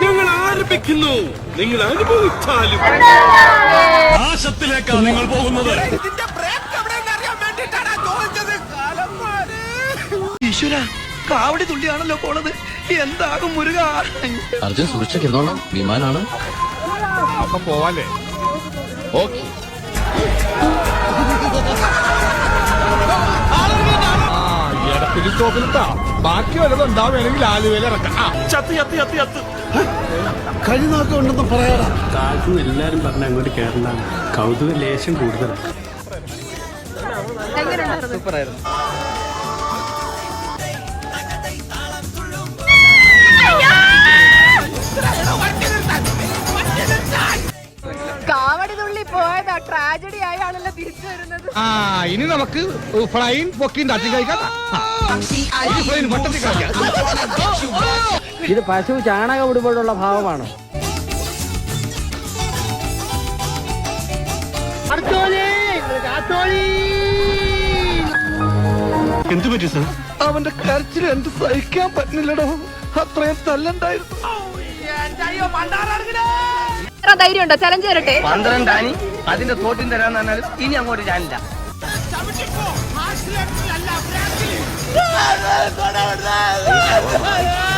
ഞങ്ങൾ ആരംഭിക്കുന്നു. നിങ്ങൾ അനുഭവിച്ചാലും നാശത്തിലേക്കാണ് നിങ്ങൾ പോകുന്നത്. ഈശ്വര, കാവടി തുള്ളിയാണല്ലോ പോണത്. എന്താകും മുരുക. അർജുൻ സൂക്ഷിച്ചെന്നോണം, വിമാനാണ്. അപ്പൊ പോവാല്ലേ? ഓക്കെ. ഇടത്തിൽ സ്റ്റോപ്പിലിട്ടാ ബാക്കി വല്ലതും ഉണ്ടാവുകയാണെങ്കിൽ ആലുവയിൽ ഇറക്കാം. കഴിനാക്കം ഉണ്ടെന്ന് പറയാറാ. കാലത്തുനിന്ന് എല്ലാരും പറഞ്ഞ അങ്ങോട്ട് കയറണ്ട, കൗതുക ലേശം കൂടുതലാണ്. കാവടി തുള്ളി പോയതാ ട്രാജഡി ആയാണല്ലോ തിരിച്ചു വരുന്നത്. ഇനി നമുക്ക് ഫ്ലൈൻ പൊക്കിൻ തട്ടി കഴിക്കാം. ഇത് പശു ചാണകം വിടുമ്പോഴുള്ള ഭാവമാണോ? എന്തു പറ്റി സാർ? അവന്റെ കരച്ചിൽ എന്ത് സഹിക്കാൻ പറ്റുന്നില്ലടോ. അത്രയും തല്ലുണ്ടായിരുന്നു. എത്ര ധൈര്യം ഉണ്ടോ? ചലഞ്ച് തരട്ടെ. 12 ആനി അതിന്റെ തോട്ടിൻ തരാന്ന് പറഞ്ഞാലും ഇനി അങ്ങോട്ട് ഞാനില്ല. ആ